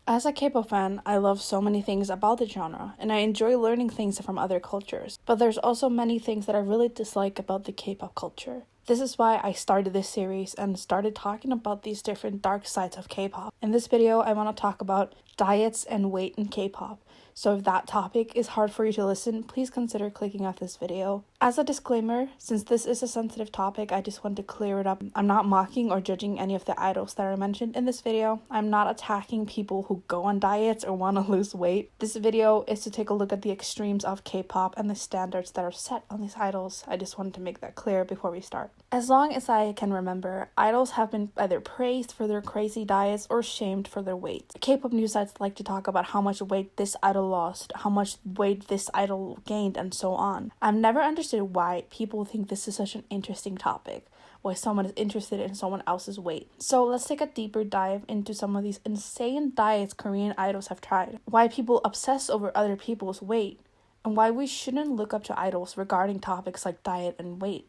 As a K-pop fan, I love so many things about the genre, and I enjoy learning things from other cultures. But there's also many things that I really dislike about the K-pop culture. This is why I started this series and started talking about these different dark sides of K-pop. In this video, I want to talk about diets and weight in K-pop. So if that topic is hard for you to listen, please consider clicking off this video. As a disclaimer, since this is a sensitive topic, I just want to clear it up. I'm not mocking or judging any of the idols that are mentioned in this video. I'm not attacking people who go on diets or want to lose weight. This video is to take a look at the extremes of K-pop and the standards that are set on these idols. I just wanted to make that clear before we start. As long as I can remember, idols have been either praised for their crazy diets or shamed for their weight. K-pop news sites like to talk about how much weight this idol lost, how much weight this idol gained, and so on. I've never understood why people think this is such an interesting topic, why someone is interested in someone else's weight. So let's take a deeper dive into some of these insane diets Korean idols have tried, why people obsess over other people's weight, and why we shouldn't look up to idols regarding topics like diet and weight.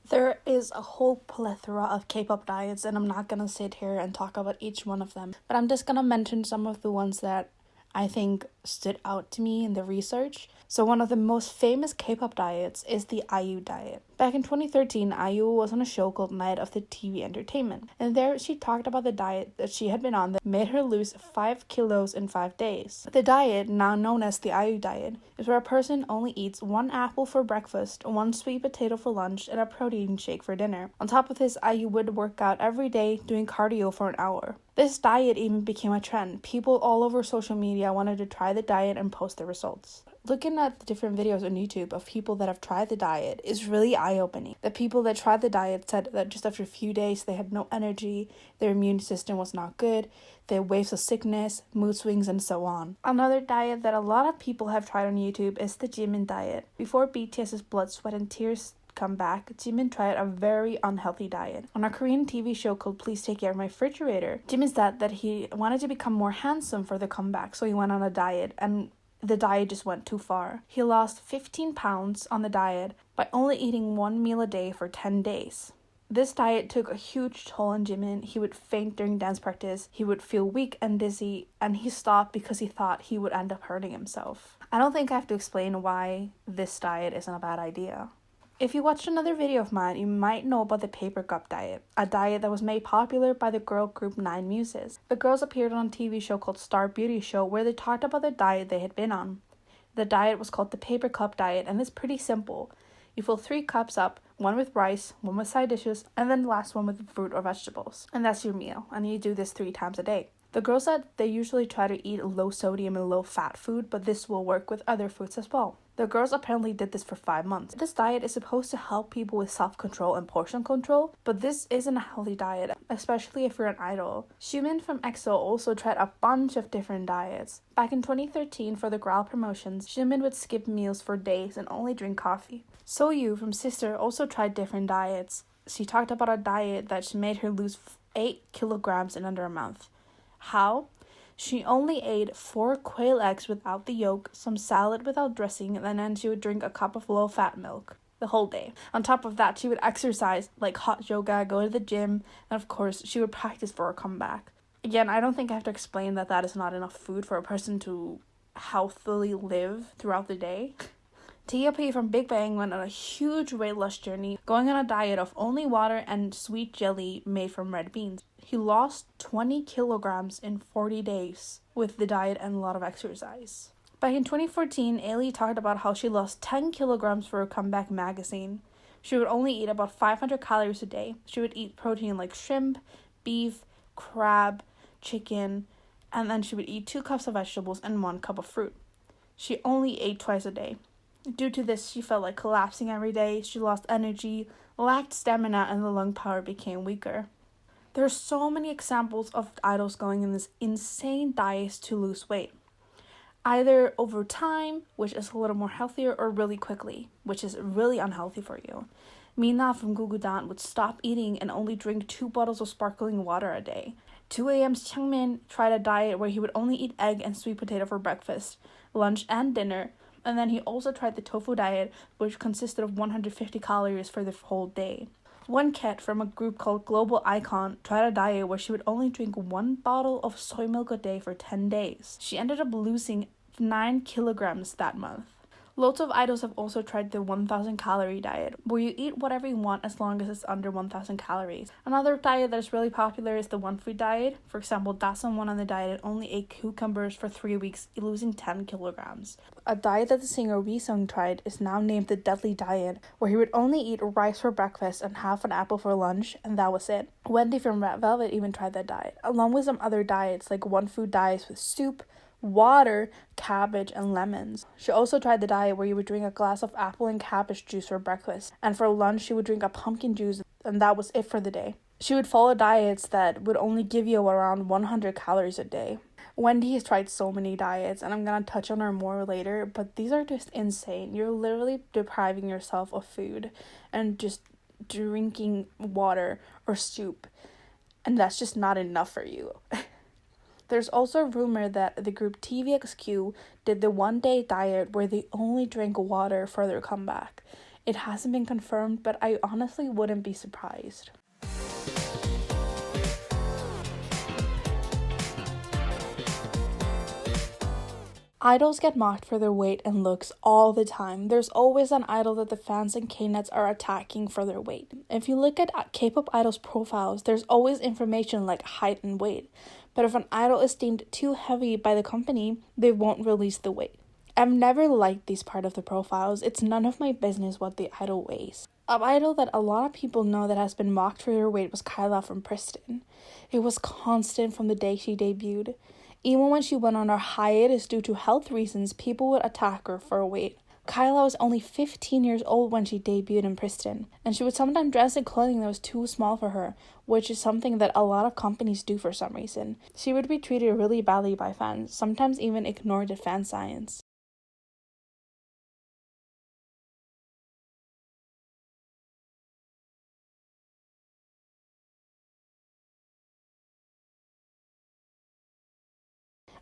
There is a whole plethora of K-pop diets, and I'm not gonna sit here and talk about each one of them, but I'm just gonna mention some of the ones that I think stood out to me in the research. So one of the most famous K-pop diets is the IU diet. Back in 2013, IU was on a show called Night of the TV Entertainment, and there she talked about the diet that she had been on that made her lose 5 kilos in 5 days. The diet, now known as the IU diet, is where a person only eats 1 apple for breakfast, 1 sweet potato for lunch, and a protein shake for dinner. On top of this, IU would work out every day doing cardio for an hour. This diet even became a trend. People all over social media wanted to try the diet and post their results. Looking at the different videos on YouTube of people that have tried the diet is really eye-opening. The people that tried the diet said that just after a few days they had no energy, their immune system was not good, they had waves of sickness, mood swings, and so on. Another diet that a lot of people have tried on YouTube is the Jimin diet. Before BTS's Blood, Sweat, and Tears come back, Jimin tried a very unhealthy diet. On a Korean TV show called Please Take Care of My Refrigerator, Jimin said that he wanted to become more handsome for the comeback, so he went on a diet, and the diet just went too far. He lost 15 pounds on the diet by only eating 1 meal a day for 10 days. This diet took a huge toll on Jimin. He would faint during dance practice, he would feel weak and dizzy, and he stopped because he thought he would end up hurting himself. I don't think I have to explain why this diet isn't a bad idea. If you watched another video of mine, you might know about the paper cup diet, a diet that was made popular by the girl group 9 Muses. The girls appeared on a TV show called Star Beauty Show where they talked about the diet they had been on. The diet was called the paper cup diet, and it's pretty simple. You fill 3 cups up, 1 with rice, 1 with side dishes, and then the last one with fruit or vegetables. And that's your meal, and you do this 3 times a day. The girls said they usually try to eat low sodium and low fat food, but this will work with other foods as well. The girls apparently did this for 5 months. This diet is supposed to help people with self-control and portion control, but this isn't a healthy diet, especially if you're an idol. Xiumin from EXO also tried a bunch of different diets. Back in 2013 for the Growl promotions, Xiumin would skip meals for days and only drink coffee. Soyu from Sister also tried different diets. She talked about a diet that made her lose 8 kilograms in under a month. How? She only ate 4 quail eggs without the yolk, some salad without dressing, and then she would drink a cup of low-fat milk the whole day. On top of that, she would exercise, like hot yoga, go to the gym, and of course, she would practice for her comeback. Again, I don't think I have to explain that that is not enough food for a person to healthily live throughout the day. T.O.P. from Big Bang went on a huge weight loss journey, going on a diet of only water and sweet jelly made from red beans. He lost 20 kilograms in 40 days with the diet and a lot of exercise. Back in 2014, Ailey talked about how she lost 10 kilograms for a comeback magazine. She would only eat about 500 calories a day. She would eat protein like shrimp, beef, crab, chicken, and then she would eat 2 cups of vegetables and 1 cup of fruit. She only ate twice a day. Due to this, she felt like collapsing every day, she lost energy, lacked stamina, and the lung power became weaker. There are so many examples of idols going in this insane diets to lose weight. Either over time, which is a little more healthier, or really quickly, which is really unhealthy for you. Mina from Gugudan would stop eating and only drink 2 bottles of sparkling water a day. 2AM's Changmin tried a diet where he would only eat egg and sweet potato for breakfast, lunch, and dinner, And then he also tried the tofu diet, which consisted of 150 calories for the whole day. One kid from a group called Global Icon tried a diet where she would only drink 1 bottle of soy milk a day for 10 days. She ended up losing 9 kilograms that month. Lots of idols have also tried the 1,000 calorie diet, where you eat whatever you want as long as it's under 1,000 calories. Another diet that is really popular is the one food diet. For example, Dasan went on the diet and only ate cucumbers for 3 weeks, losing 10 kilograms. A diet that the singer Wee Sung tried is now named the Deadly Diet, where he would only eat rice for breakfast and half an apple for lunch, and that was it. Wendy from Red Velvet even tried that diet, along with some other diets like one food diets with soup, water, cabbage, and lemons. She also tried the diet where you would drink a glass of apple and cabbage juice for breakfast, and for lunch she would drink a pumpkin juice, and that was it for the day. She would follow diets that would only give you around 100 calories a day. Wendy has tried so many diets, and I'm gonna touch on her more later, but these are just insane. You're literally depriving yourself of food and just drinking water or soup, and that's just not enough for you. There's also a rumor that the group TVXQ did the one-day diet where they only drank water for their comeback. It hasn't been confirmed, but I honestly wouldn't be surprised. Idols get mocked for their weight and looks all the time. There's always an idol that the fans and K-nets are attacking for their weight. If you look at K-pop idols' profiles, there's always information like height and weight. But if an idol is deemed too heavy by the company, they won't release the weight. I've never liked these part of the profiles. It's none of my business what the idol weighs. An idol that a lot of people know that has been mocked for her weight was Kyla from Pristin. It was constant from the day she debuted. Even when she went on her hiatus due to health reasons, people would attack her for her weight. Kyla was only 15 years old when she debuted in Pristin, and she would sometimes dress in clothing that was too small for her, which is something that a lot of companies do for some reason. She would be treated really badly by fans, sometimes even ignored at fan science.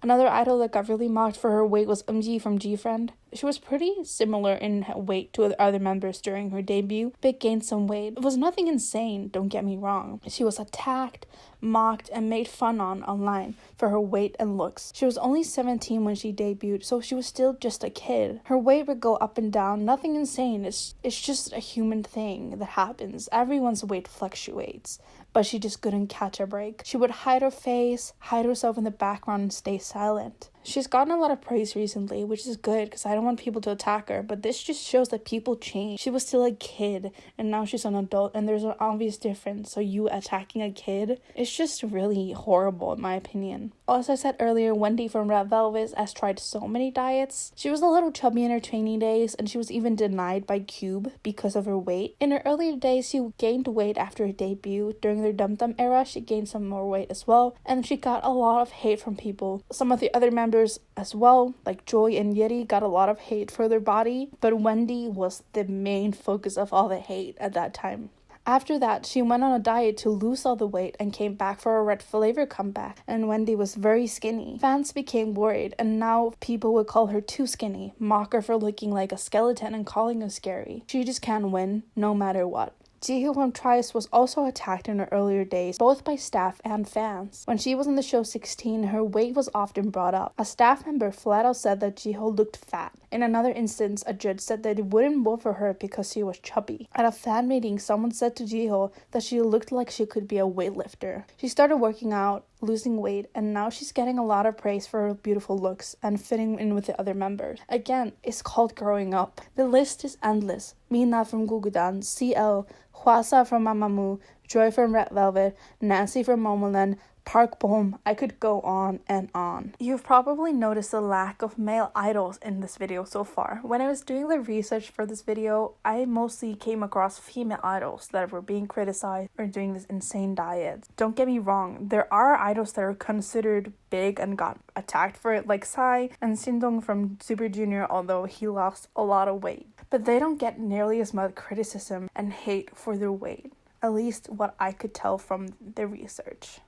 Another idol that got really mocked for her weight was Eunji from G-Friend. She was pretty similar in weight to the other members during her debut, but gained some weight. It was nothing insane, don't get me wrong. She was attacked, mocked, and made fun on online for her weight and looks. She was only 17 when she debuted, so she was still just a kid. Her weight would go up and down, nothing insane. It's just a human thing that happens. Everyone's weight fluctuates, but she just couldn't catch a break. She would hide her face, hide herself in the background, and stay silent. She's gotten a lot of praise recently, which is good because I don't want people to attack her, but this just shows that people change. She was still a kid, and now she's an adult, and there's an obvious difference. So you attacking a kid, it's just really horrible in my opinion. As I said earlier, Wendy from Red Velvet has tried so many diets. She was a little chubby in her training days, and she was even denied by Cube because of her weight. In her earlier days, she gained weight after her debut. During their Dum Dum era, she gained some more weight as well, and she got a lot of hate from people. Some of the other members as well, like Joy and Yeri, got a lot of hate for their body, but Wendy was the main focus of all the hate at that time. After that, she went on a diet to lose all the weight and came back for a Red Flavor comeback, and Wendy was very skinny. Fans became worried, and now people would call her too skinny, mock her for looking like a skeleton and calling her scary. She just can't win, no matter what. Jihyo from Twice was also attacked in her earlier days, both by staff and fans. When she was in the show 16, her weight was often brought up. A staff member flat out said that Jihyo looked fat. In another instance, a judge said that it wouldn't vote for her because she was chubby. At a fan meeting, someone said to Jihyo that she looked like she could be a weightlifter. She started working out, losing weight, and now she's getting a lot of praise for her beautiful looks and fitting in with the other members. Again, it's called growing up. The list is endless. Mina from Gugudan, CL, Hwasa from Mamamoo, Joy from Red Velvet, Nancy from Momoland, Park Boom. I could go on and on. You've probably noticed a lack of male idols in this video so far. When I was doing the research for this video, I mostly came across female idols that were being criticized or doing this insane diet. Don't get me wrong, there are idols that are considered big and got attacked for it, like Psy and Sindong from Super Junior, although he lost a lot of weight. But they don't get nearly as much criticism and hate for their weight, at least what I could tell from the research.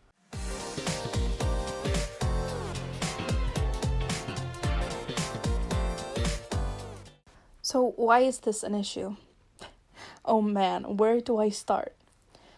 So why is this an issue? Oh man, where do I start?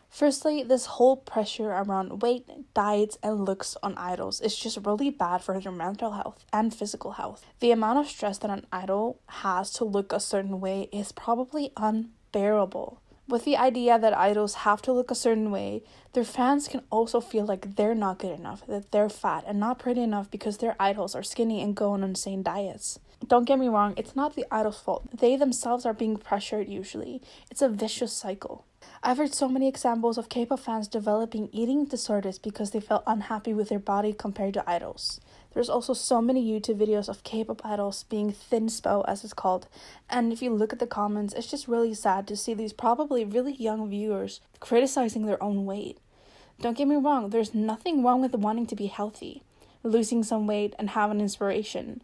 Firstly, this whole pressure around weight, diets, and looks on idols is just really bad for their mental health and physical health. The amount of stress that an idol has to look a certain way is probably unbearable. With the idea that idols have to look a certain way, their fans can also feel like they're not good enough, that they're fat and not pretty enough because their idols are skinny and go on insane diets. Don't get me wrong, it's not the idol's fault. They themselves are being pressured usually. It's a vicious cycle. I've heard so many examples of K-pop fans developing eating disorders because they felt unhappy with their body compared to idols. There's also so many YouTube videos of K-pop idols being thinspo, as it's called, and if you look at the comments, it's just really sad to see these probably really young viewers criticizing their own weight. Don't get me wrong, there's nothing wrong with wanting to be healthy, losing some weight, and have an inspiration,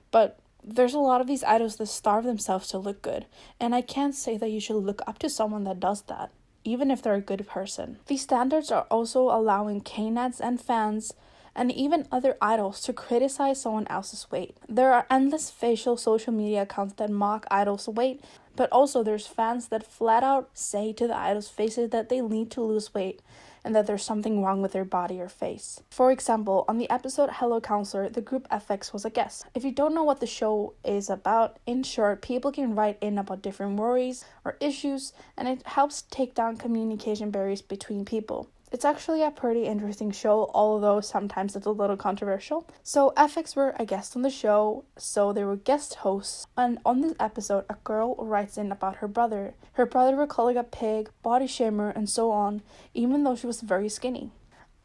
but there's a lot of these idols that starve themselves to look good, and I can't say that you should look up to someone that does that, even if they're a good person. These standards are also allowing K-nets and fans and even other idols to criticize someone else's weight. There are endless facial social media accounts that mock idols' weight, but also there's fans that flat out say to the idols' faces that they need to lose weight and that there's something wrong with their body or face. For example, on the episode Hello Counselor, the group FX was a guest. If you don't know what the show is about, in short, people can write in about different worries or issues, and it helps take down communication barriers between people. It's actually a pretty interesting show, although sometimes it's a little controversial. So FX were a guest on the show, so they were guest hosts, and on this episode, a girl writes in about her brother. Her brother would call her a pig, body shamer, and so on, even though she was very skinny.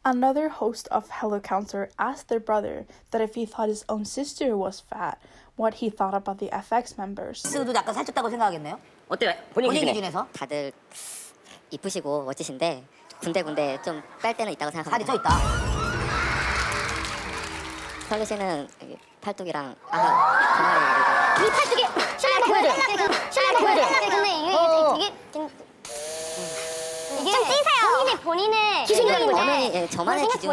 Another host of Hello Counselor asked their brother that if he thought his own sister was fat, what he thought about the FX members. 스도 약간 살쪘다고 생각하겠네요? 어때요? 본인 기준에서? 다들 이쁘시고 멋지신데 군데 좀 뺄 때는 있다고 살이 생각합니다. 쪄 있다. 설리 씨는 여기 팔뚝이랑 정말 이 팔뚝이 신랑한테 보여줘. 신랑한테 보여줘. 근데 이게 좀 찌세요. 본인의 생각인데 저만의 기준.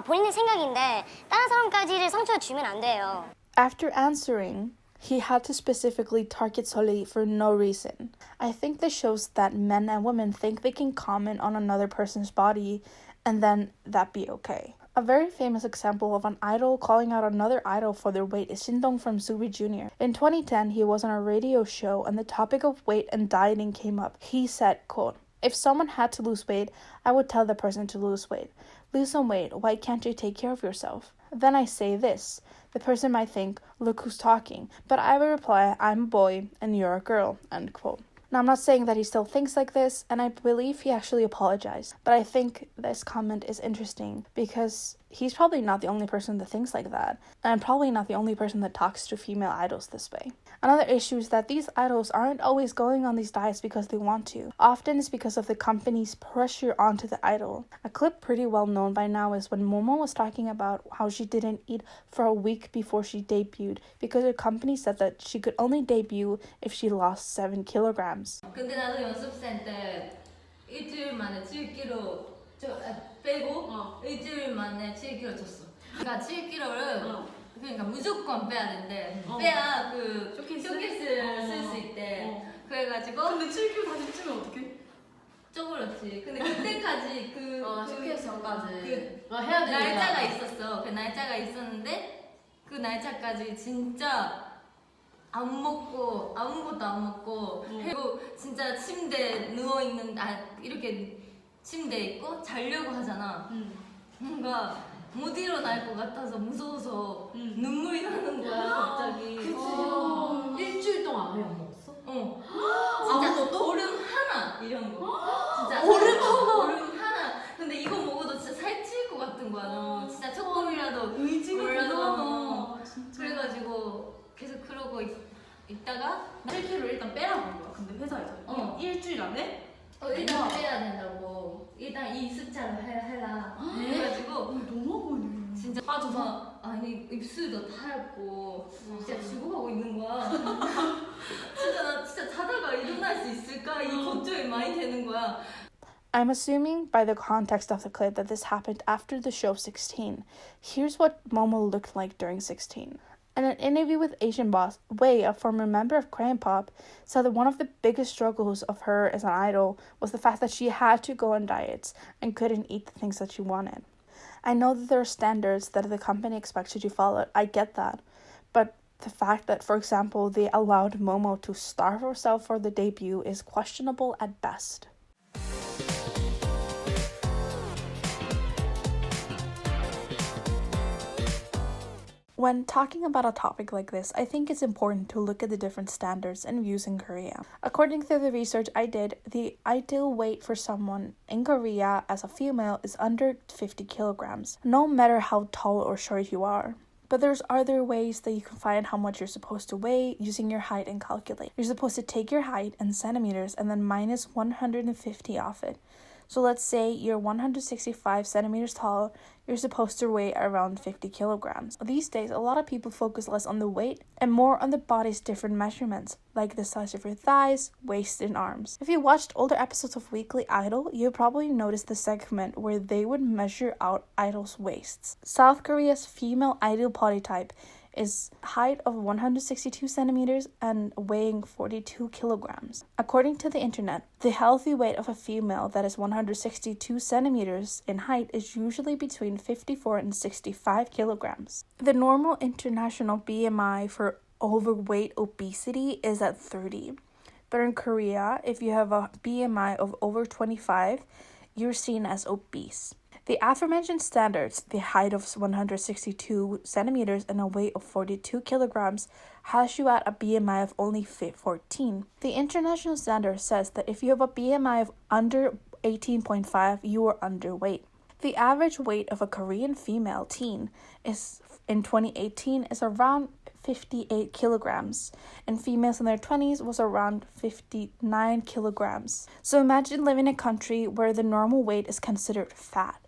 본인의 생각인데 다른 사람까지를 상처를 주면 안 돼요. After answering, he had to specifically target Solly for no reason. I think this shows that men and women think they can comment on another person's body and then that be okay. A very famous example of an idol calling out another idol for their weight is Shindong from Subi Jr. In 2010, he was on a radio show and the topic of weight and dieting came up. He said, quote, "If someone had to lose weight, I would tell the person to lose weight. Lose some weight, why can't you take care of yourself? Then I say this. The person might think, look who's talking, but I will reply, I'm a boy and you're a girl," end quote. Now, I'm not saying that he still thinks like this, and I believe he actually apologized, but I think this comment is interesting because he's probably not the only person that thinks like that, and I'm probably not the only person that talks to female idols this way. Another issue is that these idols aren't always going on these diets because they want to. Often it's because of the company's pressure onto the idol. A clip pretty well known by now is when Momo was talking about how she didn't eat for a week before she debuted because her company said that she could only debut if she lost 7 kilograms. 근데 나도 연습생 때 일주일 만에 7kg 빼고 일주일 만에 7kg 쪘어. 그러니까 7kg를 그러니까 무조건 빼야 된대. 빼야 그 쇼케이스를 쓸 수 있대. 그래가지고 근데 7kg 다시 찌면 어떡해? 쪄버렸지. 근데 그때까지 쇼케이스 전까지 해야 되니까 날짜가 있었어. 그 날짜가 있었는데 그 날짜까지 진짜 안 먹고 아무것도 안 먹고 그리고 진짜 침대에 누워 있는 이렇게 침대에 있고 자려고 하잖아. 뭔가 못 일어날 것 같아서 무서워서 눈물이 나는 거야 갑자기. 일주일 동안 아예 안 먹었어? 진짜 아무것도? 얼음 하나 이런 거. 진짜 얼음 하나. 근데 이거 먹어도 진짜 살찔 것 같은 거야. 너무 진짜 조금이라도 의지가 올라서. 대단하다. 진짜. 그래가지고 계속 그러고 있다가 7kg 일단 빼라고 한 거야. 근데 회사에서 일주일 안에? 일단 빼야 된다고. 일단 이 숫자를 해라. 그래가지고 너무 진짜 빠져서 아니 입술도 타였고 진짜 죽어가고 있는 거야. 진짜 나 진짜 자다가 일어날 수 있을까 이 걱정이 많이 되는 거야. I'm assuming by the context of the clip that this happened after the show 16. Here's what Momo looked like during 16. In an interview with Asian Boss, Wei, a former member of KPOP, said that one of the biggest struggles of her as an idol was the fact that she had to go on diets and couldn't eat the things that she wanted. I know that there are standards that the company expects you to follow. I get that. But the fact that, for example, they allowed Momo to starve herself for the debut is questionable at best. When talking about a topic like this, I think it's important to look at the different standards and views in Korea. According to the research I did, the ideal weight for someone in Korea as a female is under 50 kilograms, no matter how tall or short you are. But there's other ways that you can find how much you're supposed to weigh using your height and calculate. You're supposed to take your height in centimeters and then minus 150 off it. So let's say you're 165 centimeters tall, you're supposed to weigh around 50 kilograms. These days, a lot of people focus less on the weight and more on the body's different measurements, like the size of your thighs, waist, and arms. If you watched older episodes of Weekly Idol, you probably noticed the segment where they would measure out idols' waists. South Korea's female ideal body type is height of 162 centimeters and weighing 42 kilograms. According to the internet, the healthy weight of a female that is 162 centimeters in height is usually between 54 and 65 kilograms. The normal international BMI for overweight obesity is at 30. But in Korea, if you have a BMI of over 25, you're seen as obese. The aforementioned standards, the height of 162 centimeters and a weight of 42 kilograms, has you at a BMI of only 14. The international standard says that if you have a BMI of under 18.5, you are underweight. The average weight of a Korean female teen in 2018 is around 58 kilograms, and females in their 20s was around 59 kilograms. So imagine living in a country where the normal weight is considered fat.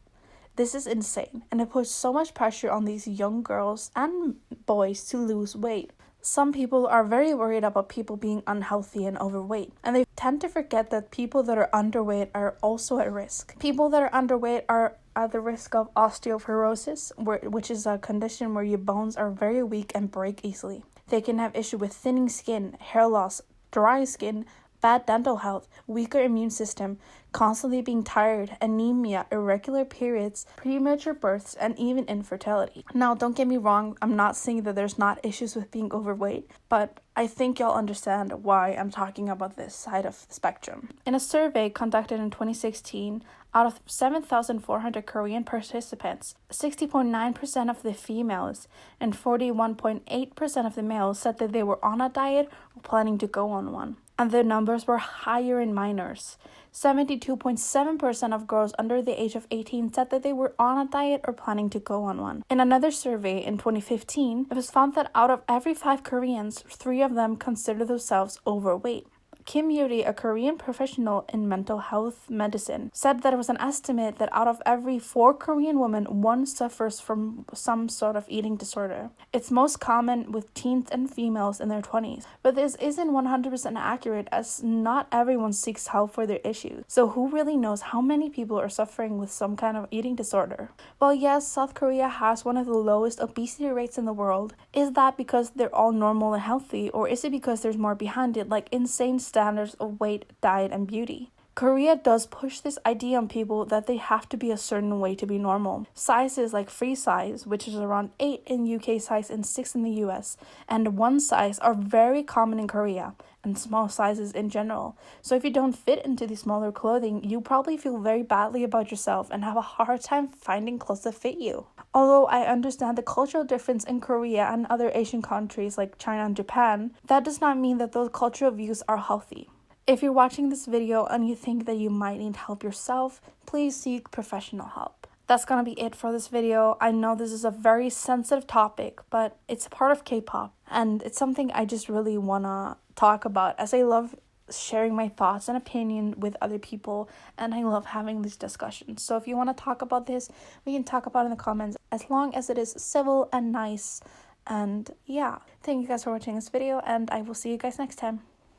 This is insane, and it puts so much pressure on these young girls and boys to lose weight. Some people are very worried about people being unhealthy and overweight, and they tend to forget that people that are underweight are also at risk. People that are underweight are at the risk of osteoporosis, which is a condition where your bones are very weak and break easily. They can have issue with thinning skin, hair loss, dry skin, bad dental health, weaker immune system, constantly being tired, anemia, irregular periods, premature births, and even infertility. Now, don't get me wrong, I'm not saying that there's not issues with being overweight, but I think y'all understand why I'm talking about this side of the spectrum. In a survey conducted in 2016, out of 7,400 Korean participants, 60.9% of the females and 41.8% of the males said that they were on a diet or planning to go on one. And the numbers were higher in minors. 72.7% of girls under the age of 18 said that they were on a diet or planning to go on one. In another survey in 2015, it was found that out of every 5 Koreans, 3 of them consider themselves overweight. Kim Yuri, a Korean professional in mental health medicine, said that it was an estimate that out of every 4 Korean women, 1 suffers from some sort of eating disorder. It's most common with teens and females in their 20s. But this isn't 100% accurate, as not everyone seeks help for their issues. So who really knows how many people are suffering with some kind of eating disorder? Well, yes, South Korea has one of the lowest obesity rates in the world. Is that because they're all normal and healthy, or is it because there's more behind it, like insane standards of weight, diet, and beauty? Korea does push this idea on people that they have to be a certain way to be normal. Sizes like free size, which is around 8 in UK size and 6 in the US, and 1 size are very common in Korea, and small sizes in general. So if you don't fit into the smaller clothing, you probably feel very badly about yourself and have a hard time finding clothes that fit you. Although I understand the cultural difference in Korea and other Asian countries like China and Japan, that does not mean that those cultural views are healthy. If you're watching this video and you think that you might need help yourself, please seek professional help. That's gonna be it for this video. I know this is a very sensitive topic, but it's a part of K-pop, and it's something I just really wanna talk about, as I love sharing my thoughts and opinion with other people, and I love having these discussions. So if you want to talk about this, we can talk about it in the comments, as long as it is civil and nice. And yeah, thank you guys for watching this video, and I will see you guys next time.